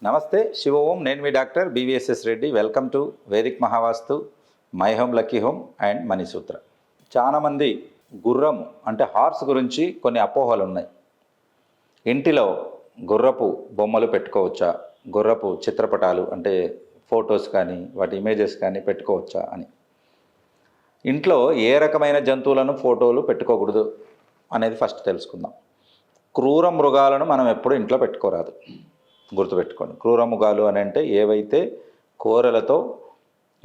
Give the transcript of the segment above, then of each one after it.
నమస్తే శివ ఓం. నేను మీ doctor BVSS Reddy. Welcome to Vedic Mahavastu, my home lucky home and money Sutra. చాలామంది గుర్రం అంటే హార్స్ గురించి కొన్ని అపోహలు ఉన్నాయి. ఇంటిలో గుర్రపు బొమ్మలు పెట్టుకోవచ్చా, గుర్రపు చిత్రపటాలు అంటే ఫొటోస్ కానీ వాటి ఇమేజెస్ కానీ పెట్టుకోవచ్చా అని. ఇంట్లో ఏ రకమైన జంతువులను ఫోటోలు పెట్టుకోకూడదు అనేది ఫస్ట్ తెలుసుకుందాం. క్రూర మృగాలను మనం ఎప్పుడు ఇంట్లో పెట్టుకోరాదు, గుర్తుపెట్టుకోండి. క్రూర మృగాలు అని అంటే ఏవైతే కోరలతో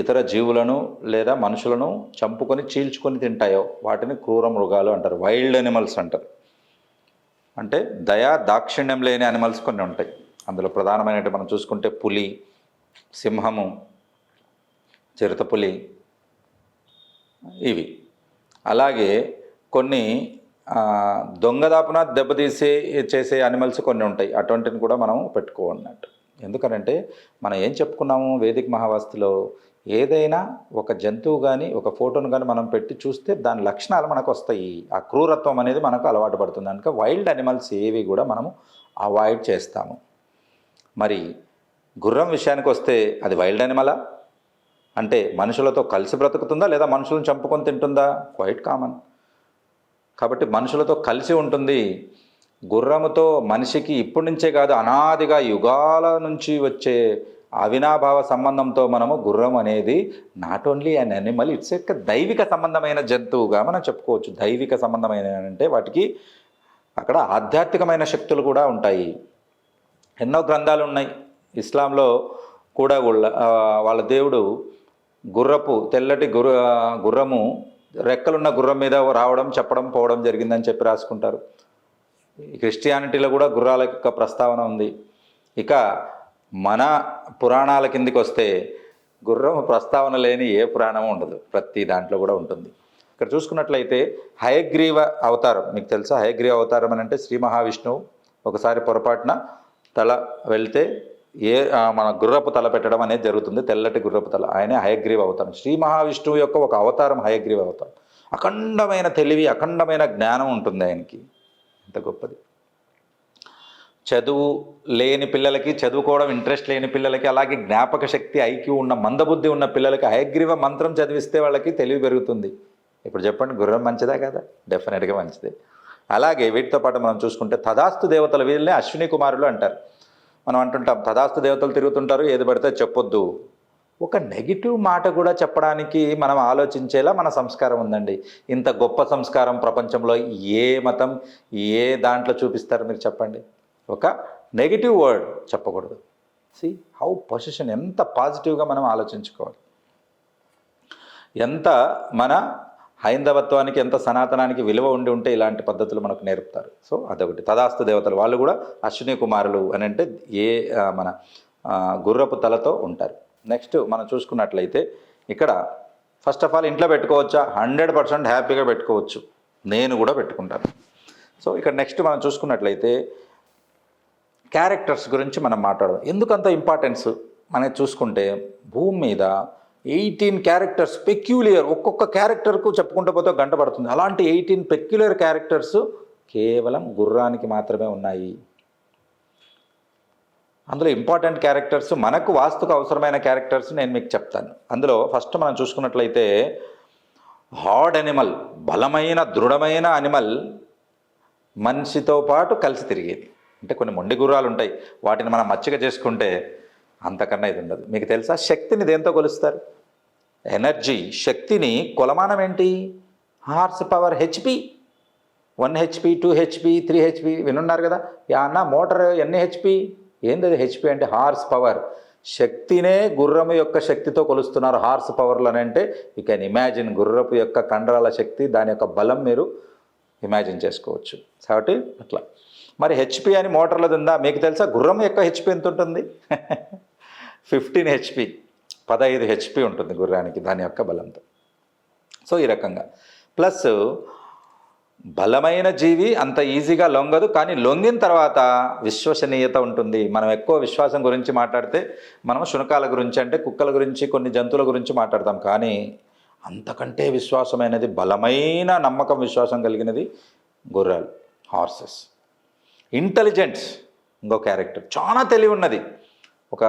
ఇతర జీవులను లేదా మనుషులను చంపుకొని చీల్చుకొని తింటాయో వాటిని క్రూర మృగాలు అంటారు, వైల్డ్ అనిమల్స్ అంటారు. అంటే దయా దాక్షిణ్యం లేని అనిమల్స్ కొన్ని ఉంటాయి. అందులో ప్రధానమైనవి మనం చూసుకుంటే పులి, సింహము, చిరుతపులి, ఇవి. అలాగే కొన్ని దొంగదాపున దెబ్బతీసే చేసే అనిమల్స్ కొన్ని ఉంటాయి, అటువంటిని కూడా మనం పెట్టుకోవన్నట్టు. ఎందుకనంటే మనం ఏం చెప్పుకున్నాము వేదిక్ మహావాస్తులో, ఏదైనా ఒక జంతువు కానీ ఒక ఫోటోను కానీ మనం పెట్టి చూస్తే దాని లక్షణాలు మనకు వస్తాయి. ఆ క్రూరత్వం అనేది మనకు అలవాటు పడుతుంది. కనుక వైల్డ్ అనిమల్స్ ఏవి కూడా మనము అవాయిడ్ చేస్తాము. మరి గుర్రం విషయానికి వస్తే అది వైల్డ్ అనిమలా అంటే మనుషులతో కలిసి బ్రతుకుతుందా లేదా మనుషులను చంపుకొని తింటుందా? Quite common. కాబట్టి మనుషులతో కలిసి ఉంటుంది. గుర్రముతో మనిషికి ఇప్పటి నుంచే కాదు, అనాదిగా యుగాల నుంచి వచ్చే అవినాభావ సంబంధంతో మనము గుర్రం అనేది not only an animal, it's యొక్క దైవిక సంబంధమైన జంతువుగా మనం చెప్పుకోవచ్చు. దైవిక సంబంధమైన అంటే వాటికి అక్కడ ఆధ్యాత్మికమైన శక్తులు కూడా ఉంటాయి. ఎన్నో గ్రంథాలు ఉన్నాయి. ఇస్లాంలో కూడా వాళ్ళ దేవుడు గుర్రపు తెల్లటి గుర్రము రెక్కలున్న గుర్రం మీద రావడం, చెప్పడం, పోవడం జరిగిందని చెప్పి రాసుకుంటారు. క్రిస్టియానిటీలో కూడా గుర్రాల యొక్క ప్రస్తావన ఉంది. ఇక మన పురాణాల కిందికి వస్తే గుర్రం ప్రస్తావన లేని ఏ పురాణం ఉండదు, ప్రతి దాంట్లో కూడా ఉంటుంది. ఇక్కడ చూసుకున్నట్లయితే హయగ్రీవ అవతారం మీకు తెలుసా? హయగ్రీవ అవతారం అని అంటే శ్రీ మహావిష్ణువు ఒకసారి పొరపాటున తల వెళ్తే మన గుర్రపు తల పెట్టడం అనేది జరుగుతుంది, తెల్లటి గుర్రపు తల. ఆయనే హయగ్రీవ అవతారం. శ్రీ మహావిష్ణువు యొక్క ఒక అవతారం హయగ్రీవ అవతారం. అఖండమైన తెలివి, అఖండమైన జ్ఞానం ఉంటుంది ఆయనకి. ఎంత గొప్పది! చదువు లేని పిల్లలకి, చదువుకోవడం ఇంట్రెస్ట్ లేని పిల్లలకి, అలాగే జ్ఞాపక శక్తి, ఐక్యూ ఉన్న మందబుద్ధి ఉన్న పిల్లలకి హయగ్రీవ మంత్రం చదివిస్తే వాళ్ళకి తెలివి పెరుగుతుంది. ఇప్పుడు చెప్పండి, గుర్రం మంచిదా కదా? డెఫినెట్గా మంచిదే. అలాగే వీటితో పాటు మనం చూసుకుంటే తదాస్తు దేవతలు, వీళ్ళని అశ్విని కుమారులు అంటారు. మనం అంటుంటాం తదాస్తు దేవతలు తిరుగుతుంటారు, ఏది పడితే చెప్పొద్దు. ఒక నెగిటివ్ మాట కూడా చెప్పడానికి మనం ఆలోచించేలా మన సంస్కారం ఉందండి. ఇంత గొప్ప సంస్కారం ప్రపంచంలో ఏ మతం, ఏ దాంట్లో చూపిస్తారు మీరు చెప్పండి? ఒక నెగిటివ్ వర్డ్ చెప్పకూడదు. సి హౌ పొజిషన్, ఎంత పాజిటివ్గా మనం ఆలోచించుకోవాలి. ఎంత మన హైందవత్వానికి, ఎంత సనాతనానికి విలువ ఉండి ఉంటే ఇలాంటి పద్ధతులు మనకు నేర్పుతారు. సో అదొకటి. తదాస్తు దేవతలు వాళ్ళు కూడా అశ్విని కుమారులు అని అంటే మన గుర్రపు తలతో ఉంటారు. నెక్స్ట్ మనం చూసుకున్నట్లయితే ఇక్కడ ఫస్ట్ ఆఫ్ ఆల్ ఇంట్లో పెట్టుకోవచ్చా? 100% హ్యాపీగా పెట్టుకోవచ్చు. నేను కూడా పెట్టుకుంటాను. సో ఇక్కడ నెక్స్ట్ మనం చూసుకున్నట్లయితే క్యారెక్టర్స్ గురించి మనం మాట్లాడదాం. ఎందుకంత ఇంపార్టెన్స్ మనకి చూసుకుంటే భూమి మీద 18 క్యారెక్టర్స్ పెక్యులియర్, ఒక్కొక్క క్యారెక్టర్కు చెప్పుకుంటూ పోతే గంట పడుతుంది. అలాంటి 18 పెక్యులియర్ క్యారెక్టర్స్ కేవలం గుర్రానికి మాత్రమే ఉన్నాయి. అందులో ఇంపార్టెంట్ క్యారెక్టర్స్, మనకు వాస్తుకు అవసరమైన క్యారెక్టర్స్ నేను మీకు చెప్తాను. అందులో ఫస్ట్ మనం చూసుకున్నట్లయితే హార్డ్ అనిమల్, బలమైన దృఢమైన అనిమల్, మనిషితో పాటు కలిసి తిరిగేది. అంటే కొన్ని మొండి గుర్రాలు ఉంటాయి, వాటిని మనం మచ్చిక చేసుకుంటే అంతకన్నా ఇది ఉండదు. మీకు తెలుసా శక్తిని దేంతో కొలుస్తారు? ఎనర్జీ, శక్తిని కొలమానం ఏంటి? Horse power, HP. 1 HP, 2 HP, 3 HP వినున్నారు కదా. అన్న మోటార్ ఎన్ని హెచ్పి? ఏంది అది హెచ్పి అంటే? Horse power. శక్తినే గుర్రము యొక్క శక్తితో కొలుస్తున్నారు హార్స్ పవర్లు అని అంటే యూ కెన్ ఇమాజిన్ గుర్రపు యొక్క కండరాల శక్తి, దాని యొక్క బలం మీరు ఇమాజిన్ చేసుకోవచ్చు. కాబట్టి అట్లా. మరి హెచ్పి అని మోటార్లది ఉందా? మీకు తెలుసా గుర్రం యొక్క హెచ్పి ఎంత ఉంటుంది? 15 HP, 15 HP ఉంటుంది గుర్రానికి దాని యొక్క బలంతో. సో ఈ రకంగా ప్లస్ బలమైన జీవి అంత ఈజీగా లొంగదు, కానీ లొంగిన తర్వాత విశ్వసనీయత ఉంటుంది. మనం ఎక్కువ విశ్వాసం గురించి మాట్లాడితే మనం శునకాల గురించి అంటే కుక్కల గురించి, కొన్ని జంతువుల గురించి మాట్లాడతాం. కానీ అంతకంటే విశ్వాసమైనది, బలమైన నమ్మకం, విశ్వాసం కలిగినది గుర్రాలు, హార్సెస్. ఇంటెలిజెన్స్ ఇంకో క్యారెక్టర్, చాలా తెలివి ఉన్నది. ఒక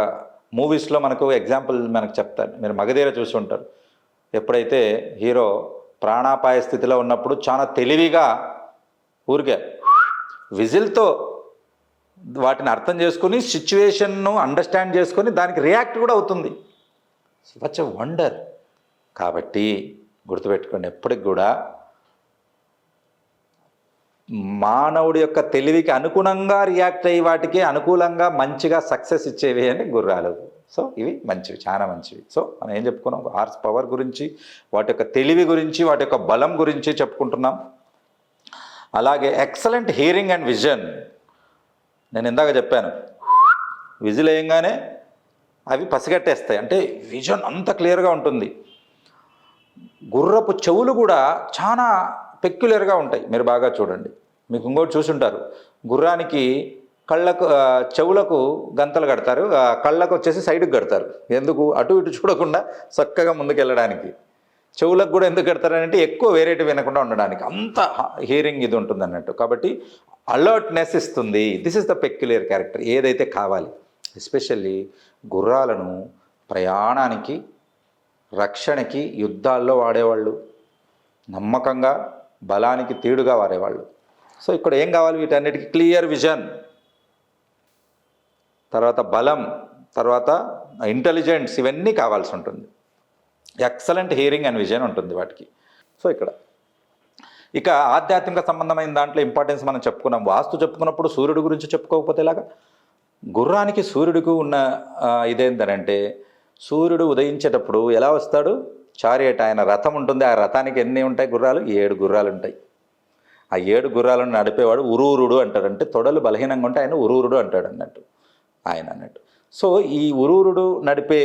మూవీస్లో మనకు ఎగ్జాంపుల్ మనకు చెప్తాను, మీరు మగధీర చూసి ఉంటారు. ఎప్పుడైతే హీరో ప్రాణాపాయ స్థితిలో ఉన్నప్పుడు చాలా తెలివిగా ఊరికే విజిల్తో వాటిని అర్థం చేసుకుని సిచ్యువేషన్ను అండర్స్టాండ్ చేసుకొని దానికి రియాక్ట్ కూడా అవుతుంది. Such a wonder. కాబట్టి గుర్తుపెట్టుకోండి, ఎప్పటికి కూడా మానవుడి యొక్క తెలివికి అనుగుణంగా రియాక్ట్ అయ్యి వాటికి అనుకూలంగా మంచిగా సక్సెస్ ఇచ్చేవి అని గుర్రాలు. సో ఇవి మంచివి, చాలా మంచివి. సో మనం ఏం చెప్పుకున్నాం, హార్స్ పవర్ గురించి, వాటి యొక్క తెలివి గురించి, వాటి యొక్క బలం గురించి చెప్పుకుంటున్నాం. అలాగే ఎక్సలెంట్ హియరింగ్ అండ్ విజన్. నేను ఇందాక చెప్పాను, విజిల్ వేయంగానే అవి పసిగట్టేస్తాయి, అంటే విజన్ అంత క్లియర్గా ఉంటుంది. గుర్రపు చెవులు కూడా చాలా పెక్యులర్గా ఉంటాయి, మీరు బాగా చూడండి. మీకు ఇంకోటి చూసుంటారు, గుర్రానికి కళ్ళకు చెవులకు గంతలు కడతారు, కళ్ళకు వచ్చేసి సైడ్కి కడతారు. ఎందుకు? అటు ఇటు చూడకుండా చక్కగా ముందుకు వెళ్ళడానికి. చెవులకు కూడా ఎందుకు కడతారంటే ఎక్కువ వేరేటి వినకుండా ఉండడానికి. అంత హియరింగ్ ఇది ఉంటుంది అన్నట్టు. కాబట్టి అలర్ట్నెస్ ఇస్తుంది. This is the peculiar character ఏదైతే కావాలి. ఎస్పెషల్లీ గుర్రాలను ప్రయాణానికి, రక్షణకి, యుద్ధాల్లో వాడేవాళ్ళు, నమ్మకంగా బలానికి తీడుగా వాడేవాళ్ళు. సో ఇక్కడ ఏం కావాలి? వీటన్నిటికీ క్లియర్ విజన్, తర్వాత బలం, తర్వాత ఇంటెలిజెన్స్, ఇవన్నీ కావాల్సి ఉంటుంది. ఎక్సలెంట్ హియరింగ్ అండ్ విజన్ ఉంటుంది వాటికి. సో ఇక్కడ ఇక ఆధ్యాత్మిక సంబంధమైన దాంట్లో ఇంపార్టెన్స్ మనం చెప్పుకున్నాం. వాస్తు చెప్పుకున్నప్పుడు సూర్యుడి గురించి చెప్పుకోకపోతే ఎలాగా? గుర్రానికి సూర్యుడికి ఉన్న ఇదేంటంటే, సూర్యుడు ఉదయించేటప్పుడు ఎలా వస్తాడు? చారియట్, ఆయన రథం ఉంటుంది. ఆ రథానికి ఎన్ని ఉంటాయి గుర్రాలు? 7 గుర్రాలు ఉంటాయి. ఆ 7 గుర్రాలను నడిపేవాడు ఉరూరుడు అంటాడు. అంటే తొడలు బలహీనంగా ఉంటే ఆయన ఉరూరుడు అంటాడు అన్నట్టు ఆయన అన్నట్టు. సో ఈ ఉరూరుడు నడిపే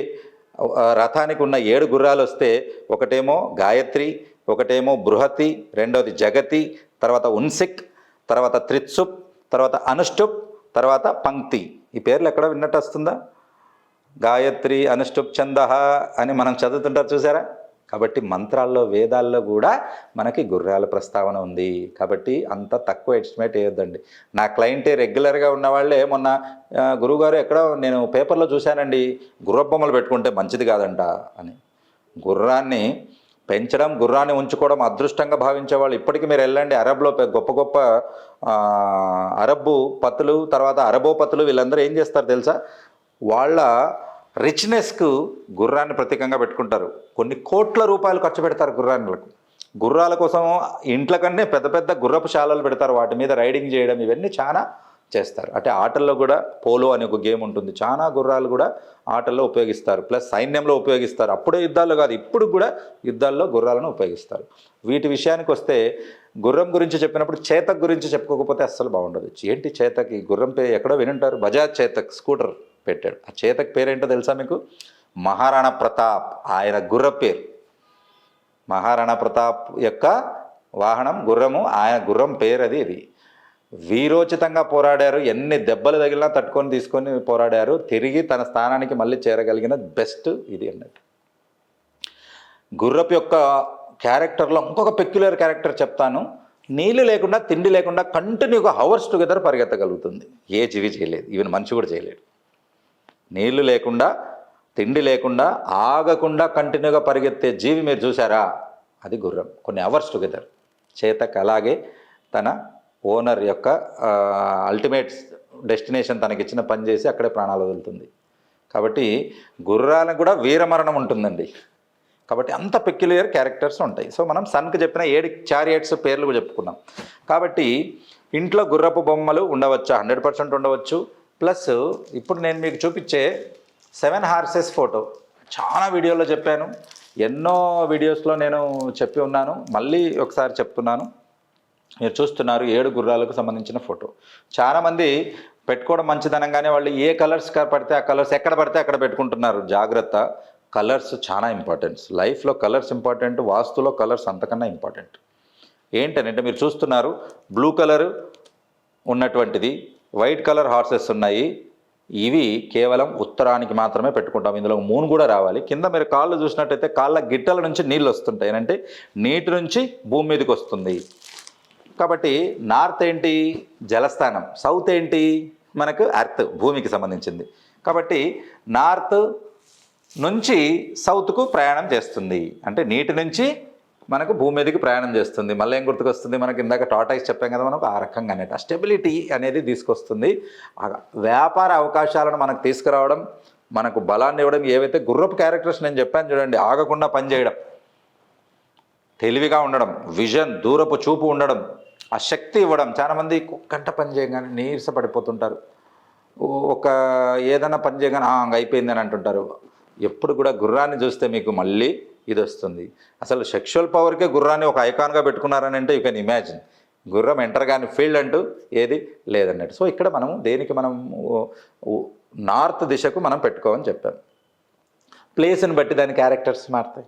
రథానికి ఉన్న 7 గుర్రాలు వస్తే, ఒకటేమో గాయత్రి, ఒకటేమో బృహతి, రెండవది జగతి, తర్వాత ఉన్సిక్, తర్వాత త్రిత్సుప్, తర్వాత అనుష్టుప్, తర్వాత పంక్తి. ఈ పేర్లు ఎక్కడ విన్నట్టు వస్తుందా? గాయత్రి, అనుష్టుప్, ఛందః అని మనం చదువుతుంటారు, చూసారా? కాబట్టి మంత్రాల్లో, వేదాల్లో కూడా మనకి గుర్రాల ప్రస్తావన ఉంది. కాబట్టి అంత తక్కువ ఎస్టిమేట్ వేయొద్దండి. నా క్లయింటే రెగ్యులర్గా ఉన్నవాళ్ళే మొన్న, గురువుగారు ఎక్కడ నేను పేపర్లో చూశానండి, గుర్ర బొమ్మలు పెట్టుకుంటే మంచిది కాదంట అని. గుర్రాన్ని పెంచడం, గుర్రాన్ని ఉంచుకోవడం అదృష్టంగా భావించేవాళ్ళు ఇప్పటికీ మీరు వెళ్ళండి, అరబ్లో గొప్ప గొప్ప అరబ్బు పతులు, తర్వాత అరబోపతులు, వీళ్ళందరూ ఏం చేస్తారు తెలుసా? వాళ్ళ రిచ్నెస్కు గుర్రాన్ని ప్రతీకంగా పెట్టుకుంటారు. కొన్ని కోట్ల రూపాయలు ఖర్చు పెడతారు గుర్రాలకు. గుర్రాల కోసం ఇంట్ల కన్నా పెద్ద పెద్ద గుర్రపు శాలలు పెడతారు, వాటి మీద రైడింగ్ చేయడం, ఇవన్నీ చాలా చేస్తారు. అంటే ఆటల్లో కూడా పోలో అనే ఒక గేమ్ ఉంటుంది, చాలా గుర్రాలు కూడా ఆటల్లో ఉపయోగిస్తారు, ప్లస్ సైన్యంలో ఉపయోగిస్తారు. అప్పుడే యుద్ధాల్లో కాదు, ఇప్పుడు కూడా యుద్ధాల్లో గుర్రాలను ఉపయోగిస్తారు. వీటి విషయానికి వస్తే, గుర్రం గురించి చెప్పినప్పుడు చేతక్ గురించి చెప్పుకోకపోతే అస్సలు బాగుండదు. ఏంటి చేతక్? ఈ గుర్రం పేరు ఎక్కడో వినుంటారు, బజాజ్ చేతక్ స్కూటర్ పెట్టాడు. ఆ చేతక్ పేరేంటో తెలుసా మీకు? మహారాణా ప్రతాప్, ఆయన గుర్ర పేరు. మహారాణా ప్రతాప్ యొక్క వాహనం గుర్రము, ఆయన గుర్రం పేరు అది. ఇది వీరోచితంగా పోరాడారు, ఎన్ని దెబ్బలు తగిలినా తట్టుకొని తీసుకొని పోరాడారు, తిరిగి తన స్థానానికి మళ్ళీ చేరగలిగిన బెస్ట్ ఇది అన్నట్టు. గుర్రపు యొక్క క్యారెక్టర్లో ఇంకొక పెక్యులర్ క్యారెక్టర్ చెప్తాను. నీళ్ళు లేకుండా, తిండి లేకుండా కంటిన్యూగా హవర్స్ టుగెదర్ పరిగెత్తగలుగుతుంది. ఏ జీవి చేయలేదు, ఈవెన్ మనిషి కూడా చేయలేడు. నీళ్లు లేకుండా, తిండి లేకుండా, ఆగకుండా కంటిన్యూగా పరిగెత్తే జీవి మీరు చూసారా? అది గుర్రం, కొన్ని అవర్స్ టుగెదర్. చేతక్ అలాగే తన ఓనర్ యొక్క అల్టిమేట్ డెస్టినేషన్ తనకిచ్చిన పని చేసి అక్కడే ప్రాణాలు వదులుతుంది. కాబట్టి గుర్రాలకు కూడా వీరమరణం ఉంటుందండి. కాబట్టి అంత పెక్యులర్ క్యారెక్టర్స్ ఉంటాయి. సో మనం సన్కి చెప్పిన 7 చారియట్స్ పేర్లు చెప్పుకున్నాం. కాబట్టి ఇంట్లో గుర్రపు బొమ్మలు ఉండవచ్చా? 100% ఉండవచ్చు. ప్లస్ ఇప్పుడు నేను మీకు చూపించే 7 హార్సెస్ ఫోటో చాలా వీడియోలో చెప్పాను, ఎన్నో వీడియోస్లో నేను చెప్పి ఉన్నాను, మళ్ళీ ఒకసారి చెప్తున్నాను. మీరు చూస్తున్నారు 7 గుర్రాలకు సంబంధించిన ఫోటో. చాలామంది పెట్టుకోవడం మంచిదనంగానే వాళ్ళు ఏ కలర్స్ పడితే ఆ కలర్స్ ఎక్కడ పడితే అక్కడ పెట్టుకుంటున్నారు. జాగ్రత్త, కలర్స్ చాలా ఇంపార్టెంట్. లైఫ్లో కలర్స్ ఇంపార్టెంట్, వాస్తులో కలర్స్ అంతకన్నా ఇంపార్టెంట్. ఏంటంటే మీరు చూస్తున్నారు బ్లూ కలర్ ఉన్నటువంటిది, వైట్ కలర్ హార్సెస్ ఉన్నాయి. ఇవి కేవలం ఉత్తరానికి మాత్రమే పెట్టుకుంటాం. ఇందులో మూన్ కూడా రావాలి. కింద మీరు కాళ్ళు చూసినట్టయితే కాళ్ళ గిట్టల నుంచి నీళ్ళు వస్తుంటాయి, అంటే నీటి నుంచి భూమి మీదకి వస్తుంది. కాబట్టి నార్త్ ఏంటి? జలస్థానం. సౌత్ ఏంటి? మనకు ఎర్త్, భూమికి సంబంధించింది. కాబట్టి నార్త్ నుంచి సౌత్కు ప్రయాణం చేస్తుంది, అంటే నీటి నుంచి మనకు భూమి మీదకి ప్రయాణం చేస్తుంది. మళ్ళీ ఏం గుర్తుకొస్తుంది మనకి, ఇందాక టాటాయిస్ చెప్పాం కదా మనకు, ఆ రకంగా అనేది స్టెబిలిటీ అనేది తీసుకొస్తుంది. వ్యాపార అవకాశాలను మనకు తీసుకురావడం, మనకు బలాన్ని ఇవ్వడం. ఏవైతే గుర్రపు క్యారెక్టర్స్ నేను చెప్పాను చూడండి, ఆగకుండా పనిచేయడం, తెలివిగా ఉండడం, విజన్, దూరపు చూపు ఉండడం, ఆ శక్తి ఇవ్వడం. చాలామంది గంట పని చేయగానే నీరస పడిపోతుంటారు, ఒక ఏదైనా పని చేయగానే అయిపోయింది అని అంటుంటారు. ఎప్పుడు కూడా గుర్రాన్ని చూస్తే మీకు మళ్ళీ ఇది వస్తుంది. అసలు సెక్షువల్ పవర్కే గుర్రాన్ని ఒక ఐకాన్గా పెట్టుకున్నారని అంటే యూ కెన్ ఇమాజిన్. గుర్రం ఎంటర్ కాని ఫీల్డ్ అంటూ ఏది లేదన్నట్టు. సో ఇక్కడ మనము దేనికి మనం నార్త్ దిశకు మనం పెట్టుకోమని చెప్పాం. ప్లేస్ని బట్టి దాని క్యారెక్టర్స్ మారుతాయి.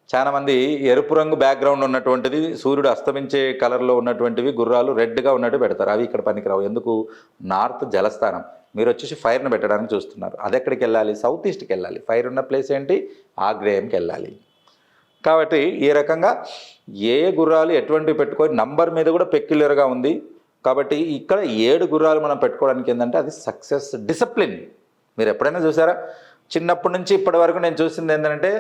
చాలామంది ఎరుపు రంగు బ్యాక్గ్రౌండ్ ఉన్నటువంటిది, సూర్యుడు అస్తమించే కలర్లో ఉన్నటువంటివి గుర్రాలు రెడ్గా ఉన్నట్టు పెడతారు. అవి ఇక్కడ పనికిరావు. ఎందుకు? నార్త్ జలస్థానం. మీరు వచ్చేసి ఫైర్ని పెట్టడానికి చూస్తున్నారు. అది ఎక్కడికి వెళ్ళాలి? సౌత్ ఈస్ట్కి వెళ్ళాలి. ఫైర్ ఉన్న ప్లేస్ ఏంటి? ఆగ్నేయంకి వెళ్ళాలి. కాబట్టి ఈ రకంగా ఏ గుర్రాలు ఎటువంటివి పెట్టుకొని నంబర్ మీద కూడా పెక్యులర్గా ఉంది. కాబట్టి ఇక్కడ 7 గుర్రాలు మనం పెట్టుకోవడానికి ఏంటంటే అది సక్సెస్, డిసిప్లిన్. మీరు ఎప్పుడైనా చూసారా? చిన్నప్పటి నుంచి ఇప్పటి వరకు నేను చూసింది ఏంటంటే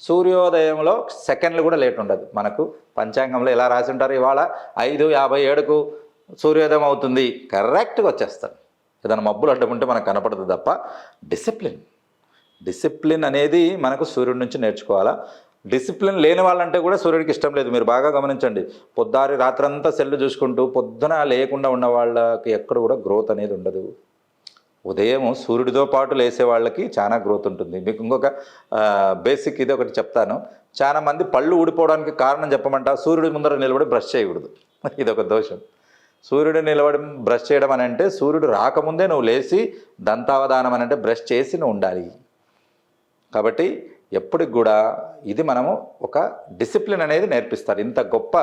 సూర్యోదయంలో సెకండ్లు కూడా లేట్ ఉండదు. మనకు పంచాంగంలో ఎలా రాసి ఉంటారు, ఇవాళ 5:57కు సూర్యోదయం అవుతుంది, కరెక్ట్గా వచ్చేస్తాను. ఏదైనా మబ్బులు అడ్డుకుంటే మనకు కనపడుతుంది తప్ప డిసిప్లిన్ అనేది మనకు సూర్యుడి నుంచి నేర్చుకోవాలా. డిసిప్లిన్ లేని వాళ్ళంటే కూడా సూర్యుడికి ఇష్టం లేదు. మీరు బాగా గమనించండి, పొద్దారి రాత్రంతా సెల్లు చూసుకుంటూ పొద్దున లేకుండా ఉన్న వాళ్ళకి ఎక్కడ కూడా గ్రోత్ అనేది ఉండదు. ఉదయం సూర్యుడితో పాటు లేసే వాళ్ళకి చాలా గ్రోత్ ఉంటుంది. మీకు ఇంకొక బేసిక్ ఇది ఒకటి చెప్తాను. చాలా మంది పళ్ళు ఊడిపోవడానికి కారణం చెప్పమంట, సూర్యుడి ముందర నిలబడి బ్రష్ చేయకూడదు. ఇది ఒక దోషం. సూర్యుడు నిలబడి బ్రష్ చేయడం అని అంటే సూర్యుడు రాకముందే నువ్వు లేచి దంతావధానం అని అంటే బ్రష్ చేసి నువ్వు ఉండాలి. కాబట్టి ఎప్పటికి కూడా ఇది మనము ఒక డిసిప్లిన్ అనేది నేర్పిస్తారు. ఇంత గొప్ప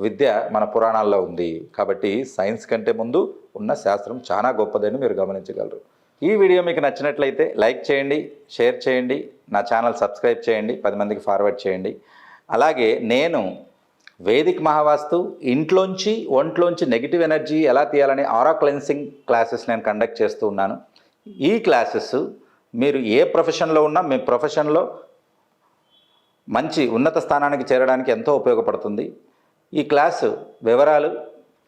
విద్య మన పురాణాల్లో ఉంది. కాబట్టి సైన్స్ కంటే ముందు ఉన్న శాస్త్రం చాలా గొప్పదని మీరు గమనించగలరు. ఈ వీడియో మీకు నచ్చినట్లయితే లైక్ చేయండి, షేర్ చేయండి, నా ఛానల్ సబ్స్క్రైబ్ చేయండి, 10 మందికి ఫార్వర్డ్ చేయండి. అలాగే నేను వేదిక్ మహావాస్తు ఒంట్లోంచి నెగిటివ్ ఎనర్జీ ఎలా తీయాలని ఆరా క్లెన్సింగ్ క్లాసెస్ నేను కండక్ట్ చేస్తూ ఉన్నాను. ఈ క్లాసెస్ మీరు ఏ ప్రొఫెషన్లో ఉన్నా మీ ప్రొఫెషన్లో మంచి ఉన్నత స్థానానికి చేరడానికి ఎంతో ఉపయోగపడుతుంది. ఈ క్లాసు వివరాలు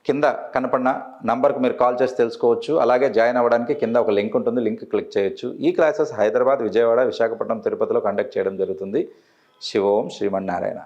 కింద కనపడిన నంబర్కి మీరు కాల్ చేసి తెలుసుకోవచ్చు. అలాగే జాయిన్ అవ్వడానికి కింద ఒక లింక్ ఉంటుంది, లింక్ క్లిక్ చేయొచ్చు. ఈ క్లాసెస్ హైదరాబాద్, విజయవాడ, విశాఖపట్నం, తిరుపతిలో కండక్ట్ చేయడం జరుగుతుంది. శివోం శ్రీమన్నారాయణ.